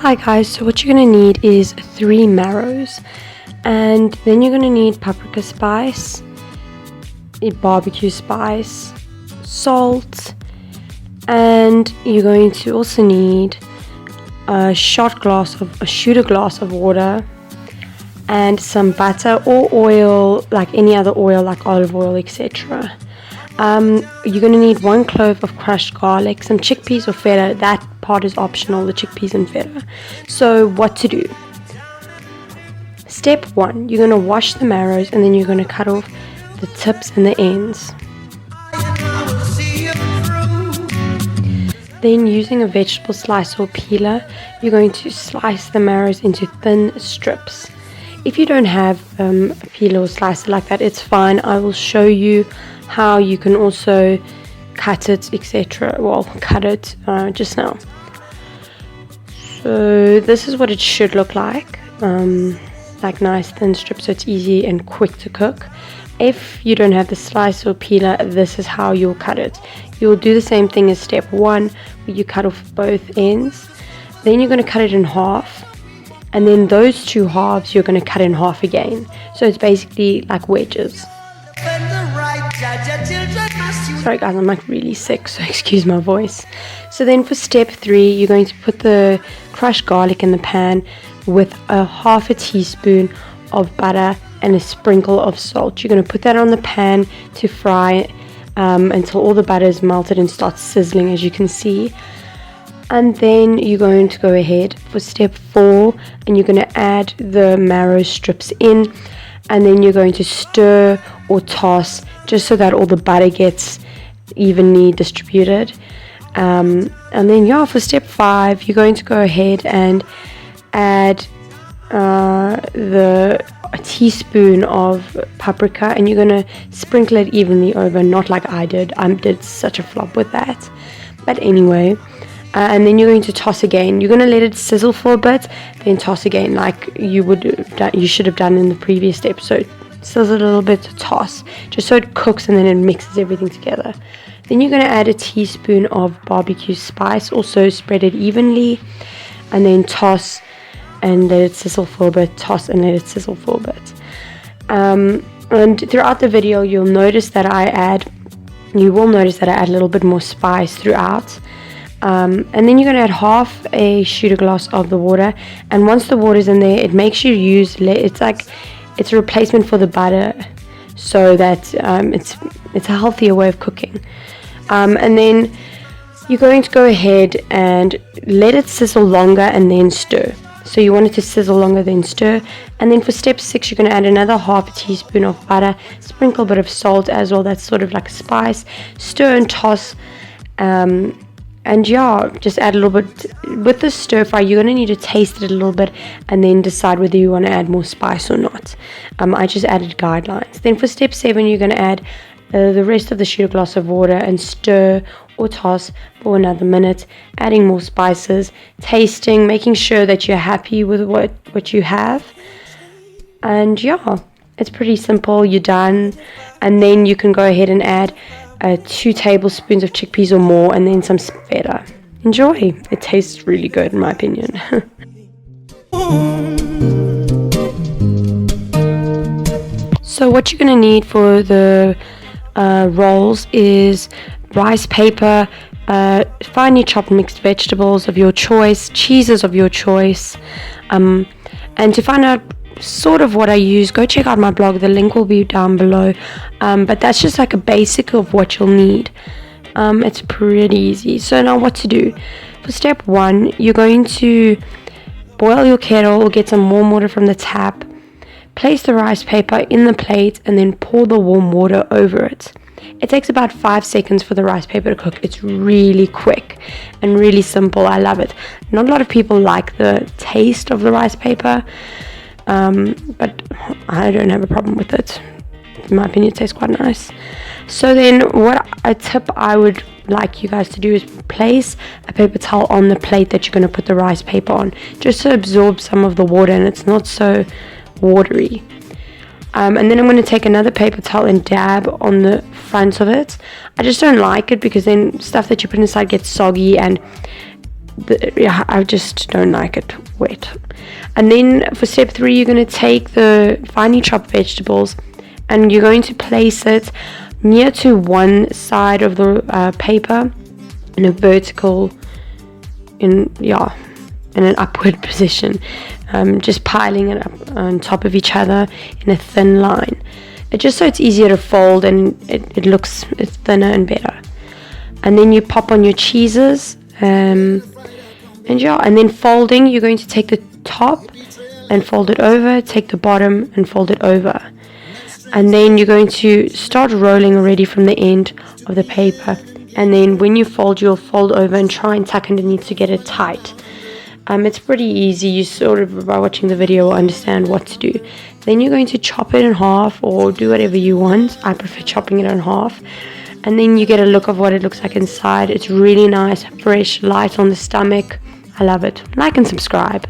Hi guys, so what you're going to need is 3 marrows, and then you're going to need paprika spice, barbecue spice, salt, and you're going to also need a shooter glass of water, and some butter or oil, like any other oil like olive oil, etc. You're going to need 1 clove of crushed garlic, some chickpeas or feta. That part is optional, the chickpeas and feta. So what to do? Step 1, you're going to wash the marrows, and then you're going to cut off the tips and the ends. Then, using a vegetable slicer or peeler, you're going to slice the marrows into thin strips. If you don't have a peeler or slicer like that, it's fine. I will show you how you can also cut it, etc. Well, cut it just now. So this is what it should look like nice thin strips, so it's easy and quick to cook. If you don't have the slicer or peeler, this is how you'll cut it. You'll do the same thing as step 1, where you cut off both ends. Then you're going to cut it in half, and then those 2 halves you're going to cut in half again. So it's basically like wedges. Sorry guys, I'm like really sick, so excuse my voice. So then for step 3, you're going to put the crushed garlic in the pan with a half a teaspoon of butter and a sprinkle of salt. You're going to put that on the pan to fry until all the butter is melted and starts sizzling, as you can see. And then you're going to go ahead for step 4, and you're going to add the marrow strips in, and then you're going to stir or toss just so that all the butter gets evenly distributed. And then for step 5, you're going to go ahead and add a teaspoon of paprika, and you're going to sprinkle it evenly over, not like I did. I did such a flop with that, but anyway. And then you're going to toss again. You're going to let it sizzle for a bit, then toss again, like you should have done in the previous step. So sizzle a little bit, toss, just so it cooks and then it mixes everything together. Then you're going to add a teaspoon of barbecue spice, also spread it evenly, and then toss and let it sizzle for a bit, toss and let it sizzle for a bit. And throughout the video you will notice that I add a little bit more spice throughout. And then you're going to add half a shooter glass of the water, and once the water's in there, it makes you use it's a replacement for the butter, so that it's a healthier way of cooking. And then you're going to go ahead and let it sizzle longer and then stir. So you want it to sizzle longer, then stir. And then for step 6, you're going to add another half a teaspoon of butter, sprinkle a bit of salt as well, that's sort of like a spice, stir and toss. And just add a little bit. With the stir fry, you're going to need to taste it a little bit and then decide whether you want to add more spice or not. I just added guidelines. Then for step 7, you're going to add the rest of the shooter glass of water and stir or toss for another minute, adding more spices, tasting, making sure that you're happy with what you have. And it's pretty simple. You're done. And then you can go ahead and add 2 tablespoons of chickpeas or more, and then some feta. Enjoy. It tastes really good in my opinion. So what you're going to need for the rolls is rice paper, finely chopped mixed vegetables of your choice, cheeses of your choice, and to find out sort of what I use, go check out my blog, the link will be down below. But that's just like a basic of what you'll need. It's pretty easy. So now what to do? For step 1, you're going to boil your kettle or get some warm water from the tap, place the rice paper in the plate, and then pour the warm water over it. It takes about 5 seconds for the rice paper to cook. It's really quick and really simple. I love it. Not a lot of people like the taste of the rice paper, but I don't have a problem with it. In my opinion, it tastes quite nice. So then a tip I would like you guys to do is place a paper towel on the plate that you're going to put the rice paper on, just to absorb some of the water and it's not so watery. And then I'm going to take another paper towel and dab on the front of it. I just don't like it because then stuff that you put inside gets soggy and yeah, I just don't like it wet. And then for step 3, you're going to take the finely chopped vegetables and you're going to place it near to one side of the paper in a vertical, in an upward position, just piling it up on top of each other in a thin line. Just so it's easier to fold and it's thinner and better. And then you pop on your cheeses, and then folding, you're going to take the top and fold it over, take the bottom and fold it over. And then you're going to start rolling already from the end of the paper. And then when you fold, you'll fold over and try and tuck underneath to get it tight. It's pretty easy. You sort of, by watching the video, will understand what to do. Then you're going to chop it in half or do whatever you want. I prefer chopping it in half. And then you get a look of what it looks like inside. It's really nice, fresh, light on the stomach. I love it. Like and subscribe.